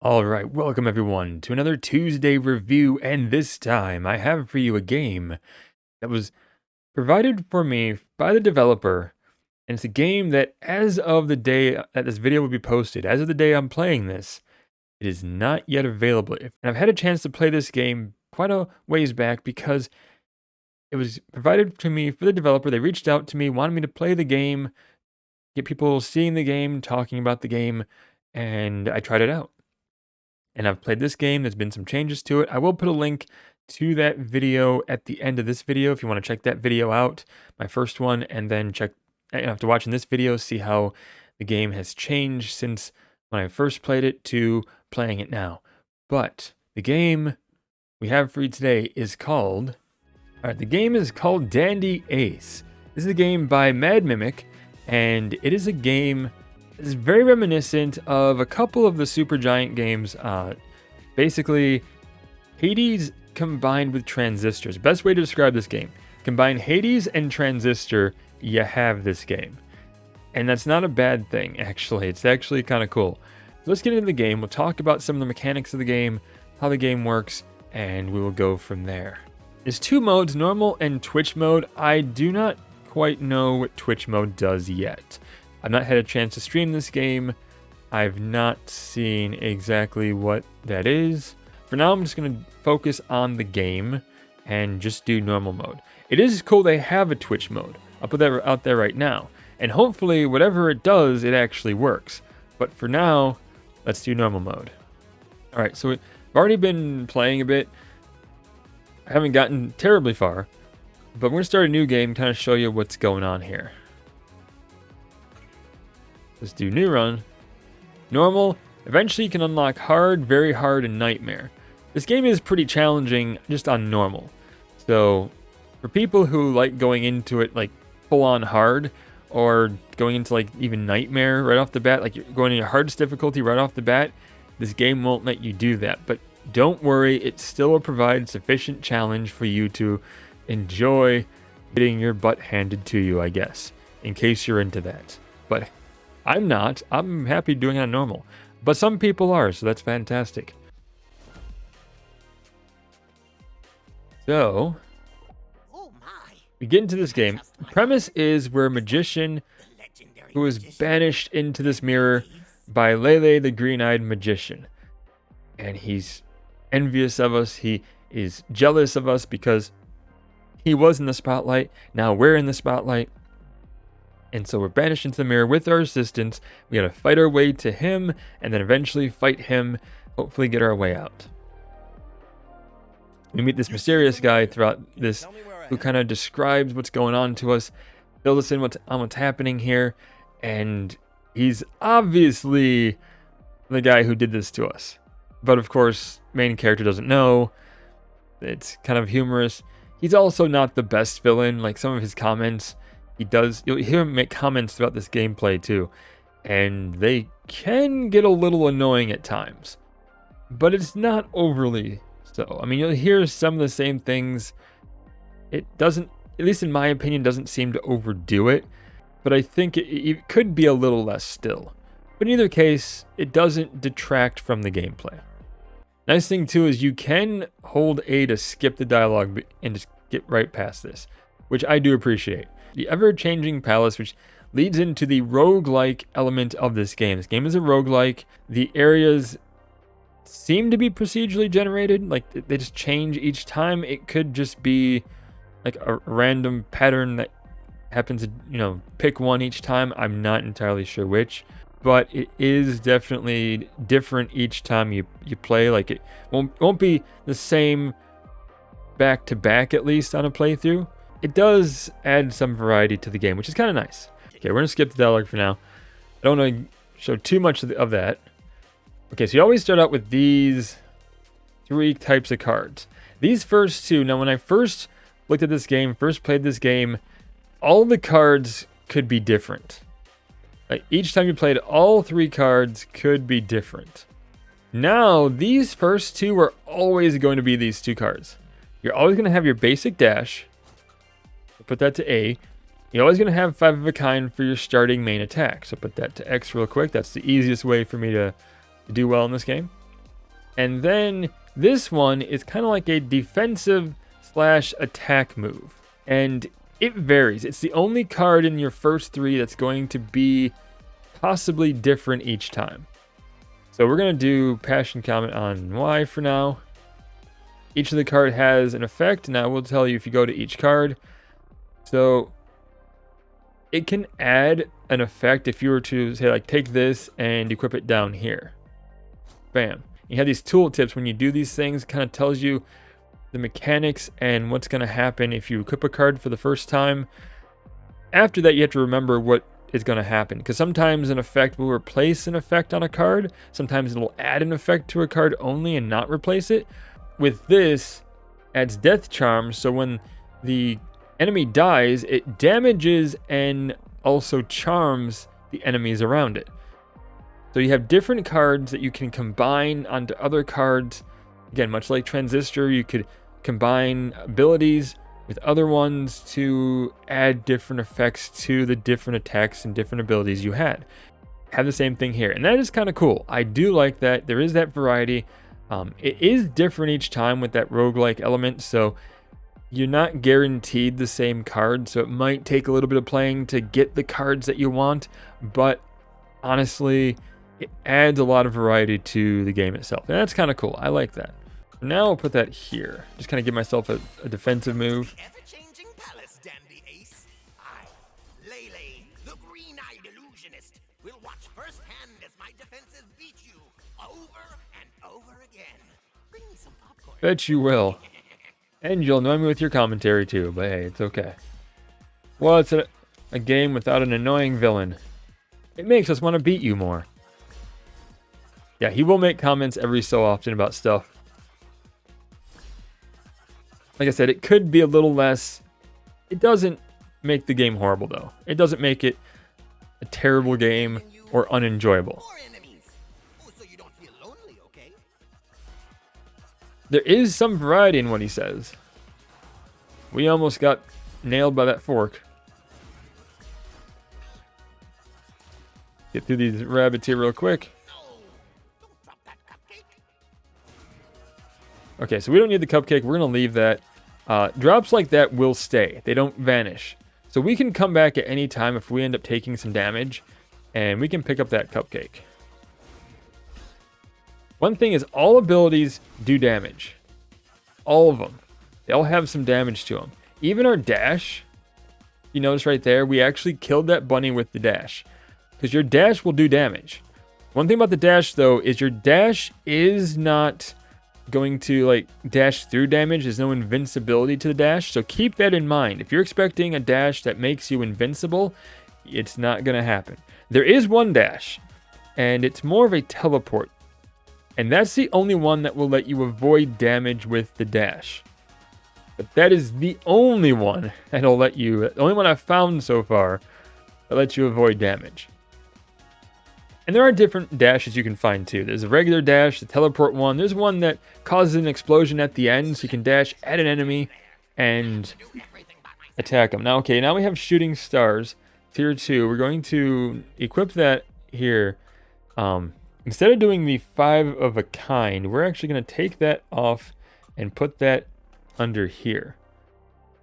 Alright, welcome everyone to another Tuesday review, and this time I have for you a game that was provided for me by the developer, and it's a game that as of the day that this video will be posted, as of the day I'm playing this, it is not yet available. And I've had a chance to play this game quite a ways back because it was provided to me for the developer. They reached out to me, wanted me to play the game, get people seeing the game, talking about the game, and I tried it out. And I've played this game. There's been some changes to it. I will put a link to that video at the end of this video if you want to check that video out, my first one, and then check after watching this video, see how the game has changed since when I first played it to playing it now. But the game we have for you today is called, the game is called Dandy Ace. This is a game by Mad Mimic, and it is a game is very reminiscent of a couple of the Supergiant games. Basically, Hades combined with Transistors. Best way to describe this game. Combine Hades and Transistor, you have this game. And that's not a bad thing, actually. It's actually kind of cool. So let's get into the game. We'll talk about some of the mechanics of the game, how the game works, and we will go from there. There's two modes, normal and Twitch mode. I do not quite know what Twitch mode does yet. I've not had a chance to stream this game. I've not seen exactly what that is. For now, I'm just going to focus on the game and just do normal mode. It is cool they have a Twitch mode. I'll put that out there right now. And hopefully, whatever it does, it actually works. But for now, let's do normal mode. Alright, so I've already been playing a bit. I haven't gotten terribly far. But we're going to start a new game, kind of show you what's going on here. Let's do new run. Normal. Eventually you can unlock hard, very hard, and nightmare. This game is pretty challenging just on normal. So for people who like going into it like full on hard, or going into like even nightmare right off the bat, like you're going into hardest difficulty right off the bat, this game won't let you do that. But don't worry, it still will provide sufficient challenge for you to enjoy getting your butt handed to you, I guess, in case you're into that. But I'm not. I'm happy doing it on normal. But some people are, so that's fantastic. So, we get into this game. The premise is we're a magician who is banished into this mirror by Lele, the green-eyed magician. And he's envious of us. He is jealous of us because he was in the spotlight. Now we're in the spotlight. And so we're banished into the mirror with our assistants. We gotta fight our way to him, and then eventually fight him, hopefully get our way out. We meet this mysterious guy throughout this who kind of describes what's going on to us, fills us in on what's happening here, and he's obviously the guy who did this to us. But of course, main character doesn't know. It's kind of humorous. He's also not the best villain. Like some of his comments, you'll hear him make comments about this gameplay too, and they can get a little annoying at times, but it's not overly so. I mean, you'll hear some of the same things. It doesn't, at least in my opinion, doesn't seem to overdo it, but I think it could be a little less still. But in either case, it doesn't detract from the gameplay. Nice thing too is you can hold A to skip the dialogue and just get right past this, which I do appreciate. The ever-changing palace, which leads into the roguelike element of this game. This game is a roguelike. The areas seem to be procedurally generated. Like, they just change each time. It could just be like a random pattern that happens to, pick one each time. I'm not entirely sure which. But it is definitely different each time you play. Like, it won't be the same back-to-back, at least, on a playthrough. It does add some variety to the game, which is kind of nice. Okay, we're going to skip the dialogue for now. I don't want to show too much of that. Okay, so you always start out with these three types of cards. These first two, now when I first looked at this game, first played this game, all the cards could be different. Like, each time you played, all three cards could be different. Now, these first two are always going to be these two cards. You're always going to have your basic dash. Put that to A. You're always going to have 5 of a kind for your starting main attack. So put that to X real quick. That's the easiest way for me to do well in this game. And then this one is kind of like a defensive slash attack move. And it varies. It's the only card in your first 3 that's going to be possibly different each time. So we're going to do Passion Comet on Y for now. Each of the card has an effect. Now we'll tell you if you go to each card. So it can add an effect if you were to say like take this and equip it down here. Bam. You have these tooltips when you do these things. It kind of tells you the mechanics and what's going to happen if you equip a card for the first time. After that, you have to remember what is going to happen, because sometimes an effect will replace an effect on a card. Sometimes it'll add an effect to a card only and not replace it. With this, adds Death Charm, so when the enemy dies, it damages and also charms the enemies around it. So you have different cards that you can combine onto other cards. Again, much like Transistor, you could combine abilities with other ones to add different effects to the different attacks and different abilities you had. Have the same thing here, and that is kind of cool. I do like that. There is that variety. It is different each time with that roguelike element, so you're not guaranteed the same card, so it might take a little bit of playing to get the cards that you want, but honestly, it adds a lot of variety to the game itself, and that's kind of cool. I like that. Now I'll put that here. Just kind of give myself a defensive move. Ever-changing palace, Dandy Ace. I, Lele, the green-eyed illusionist, will watch firsthand as my defenses beat you over and over again. Bring me some popcorn. Bet you will. And you'll annoy me with your commentary too, but hey, it's okay. Well, it's a game without an annoying villain. It makes us want to beat you more. Yeah, he will make comments every so often about stuff. Like I said, it could be a little less. It doesn't make the game horrible, though. It doesn't make it a terrible game or unenjoyable. More enemies. Oh, so you don't feel lonely, okay? There is some variety in what he says. We almost got nailed by that fork. Get through these rabbits here real quick. No, don't drop that cupcake. Okay, so we don't need the cupcake. We're going to leave that. Drops like that will stay. They don't vanish. So we can come back at any time if we end up taking some damage, and we can pick up that cupcake. One thing is all abilities do damage. All of them. They all have some damage to them. Even our dash, you notice right there, we actually killed that bunny with the dash. Because your dash will do damage. One thing about the dash, though, is your dash is not going to like dash through damage. There's no invincibility to the dash, so keep that in mind. If you're expecting a dash that makes you invincible, it's not going to happen. There is one dash, and it's more of a teleport, and that's the only one that will let you avoid damage with the dash. But that is the only one that'll let you, the only one I've found so far that lets you avoid damage. And there are different dashes you can find too. There's a regular dash, the teleport one. There's one that causes an explosion at the end, so you can dash at an enemy and attack them. Now, okay, now we have shooting stars, tier 2. We're going to equip that here. Instead of doing the 5 of a kind, we're actually going to take that off and put that under here.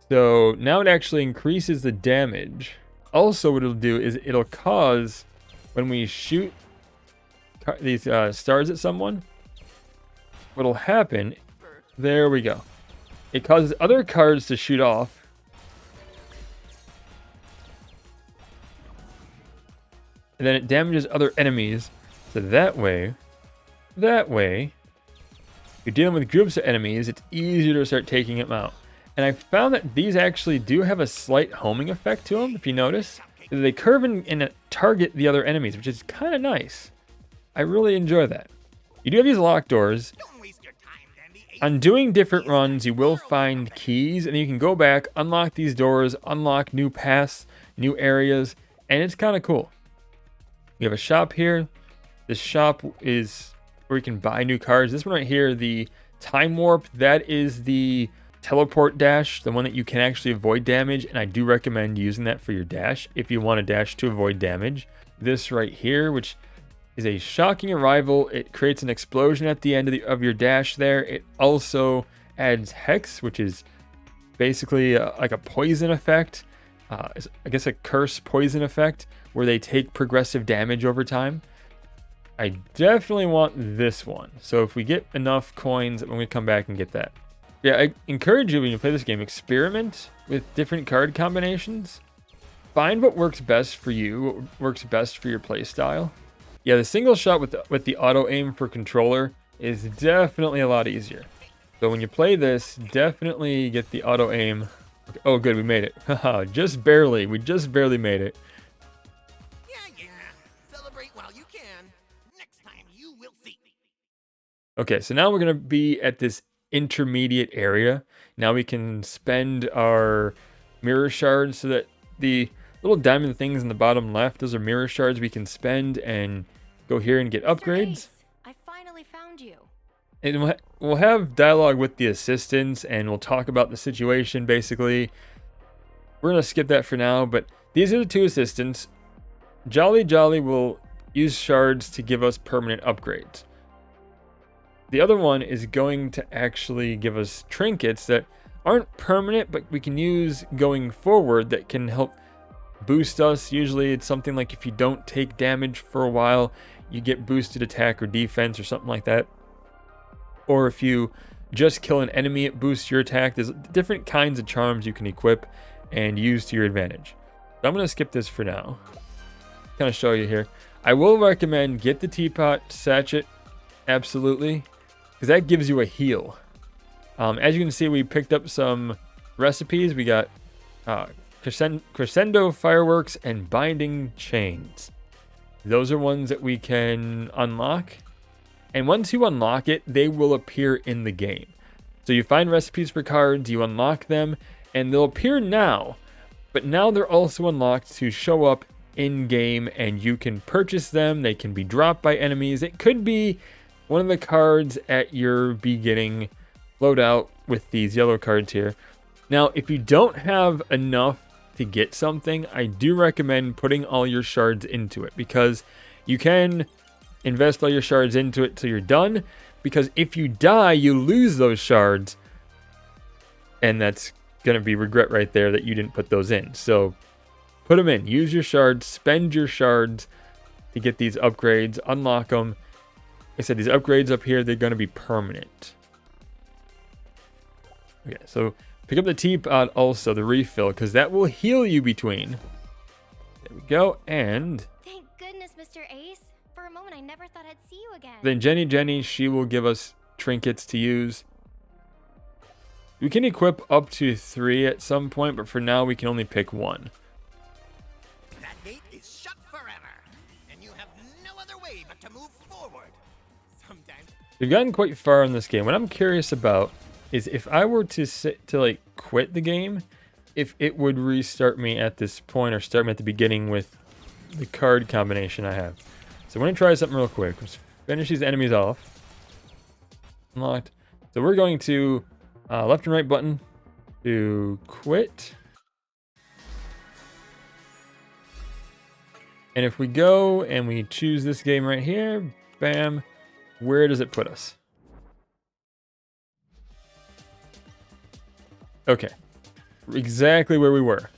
So now it actually increases the damage. Also, what it'll do is it'll cause, when we shoot these stars at someone, what'll happen, there we go. It causes other cards to shoot off. And then it damages other enemies. So that way, if you're dealing with groups of enemies, it's easier to start taking them out. And I found that these actually do have a slight homing effect to them, if you notice. They curve and target the other enemies, which is kind of nice. I really enjoy that. You do have these locked doors. Don't waste your time, Dandy Ace. On doing different runs, you will find keys, and then you can go back, unlock these doors, unlock new paths, new areas, and it's kind of cool. We have a shop here. This shop is where you can buy new cards. This one right here, the Time Warp, that is the teleport dash, the one that you can actually avoid damage, and I do recommend using that for your dash if you want to dash to avoid damage. This right here, which is a shocking arrival. It creates an explosion at the end of your dash there. It also adds Hex, which is basically like a poison effect. I guess a curse poison effect where they take progressive damage over time. I definitely want this one. So if we get enough coins, I'm going to come back and get that. Yeah, I encourage you when you play this game, experiment with different card combinations. Find what works best for you, what works best for your playstyle. Yeah, the single shot with the auto aim for controller is definitely a lot easier. So when you play this, definitely get the auto aim. Okay, oh, good, we made it. Haha, just barely. We just barely made it. Yeah. Celebrate while you can. Next time you will see. Okay, so now we're going to be at this intermediate area. Now we can spend our mirror shards so that the little diamond things in the bottom left, those are mirror shards we can spend and go here and get upgrades. Ace, I finally found you. And we'll have dialogue with the assistants and we'll talk about the situation basically. We're going to skip that for now, but these are the two assistants. Jolly will use shards to give us permanent upgrades. The other one is going to actually give us trinkets that aren't permanent, but we can use going forward that can help boost us. Usually it's something like if you don't take damage for a while, you get boosted attack or defense or something like that. Or if you just kill an enemy, it boosts your attack. There's different kinds of charms you can equip and use to your advantage. So I'm going to skip this for now. Kind of show you here. I will recommend get the teapot sachet, absolutely, because that gives you a heal. As you can see, we picked up some recipes. We got crescendo fireworks and binding chains. Those are ones that we can unlock. And once you unlock it, they will appear in the game. So you find recipes for cards, you unlock them, and they'll appear now. But now they're also unlocked to show up in game, and you can purchase them. They can be dropped by enemies. It could be one of the cards at your beginning loadout with these yellow cards here. Now, if you don't have enough to get something, I do recommend putting all your shards into it, because you can invest all your shards into it till you're done, because if you die, you lose those shards, and that's going to be regret right there that you didn't put those in. So put them in, use your shards, spend your shards to get these upgrades, unlock them. Like I said, these upgrades up here, they're going to be permanent. Okay, so pick up the teapot also, the refill, because that will heal you between. There we go, and Thank goodness, Mr. Ace. For a moment, I never thought I'd see you again. then Jenny, she will give us trinkets to use. We can equip up to 3 at some point, but for now we can only pick 1. That gate is shut forever, and you have no other way but to move forward. Sometimes. We've gotten quite far in this game. What I'm curious about is if I were to like quit the game, if it would restart me at this point or start me at the beginning with the card combination I have. So I'm going to try something real quick. Let's finish these enemies off. Unlocked. So we're going to left and right button to quit. And if we go and we choose this game right here, bam, where does it put us? Okay, exactly where we were.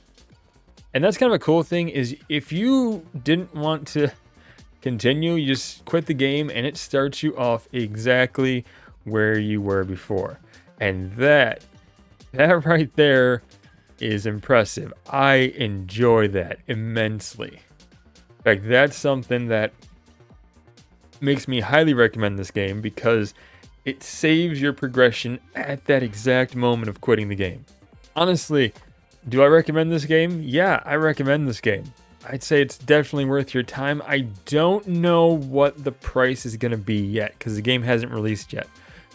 And that's kind of a cool thing, is if you didn't want to continue, you just quit the game and it starts you off exactly where you were before. And that right there is impressive. I enjoy that immensely. In fact, that's something that makes me highly recommend this game, because it saves your progression at that exact moment of quitting the game. Honestly, do I recommend this game? Yeah, I recommend this game. I'd say it's definitely worth your time. I don't know what the price is going to be yet, because the game hasn't released yet.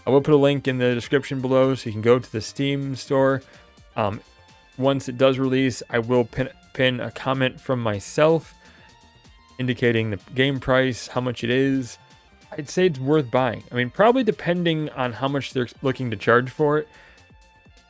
I will put a link in the description below so you can go to the Steam store. Once it does release, I will pin a comment from myself indicating the game price, how much it is. I'd say it's worth buying. I mean, probably depending on how much they're looking to charge for it.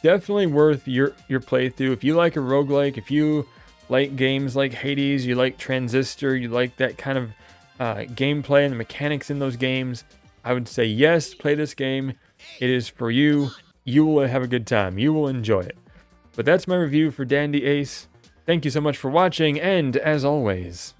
Definitely worth your playthrough. If you like a roguelike, if you like games like Hades, you like Transistor, you like that kind of gameplay and the mechanics in those games, I would say yes, play this game. It is for you. You will have a good time. You will enjoy it. But that's my review for Dandy Ace. Thank you so much for watching, and as always,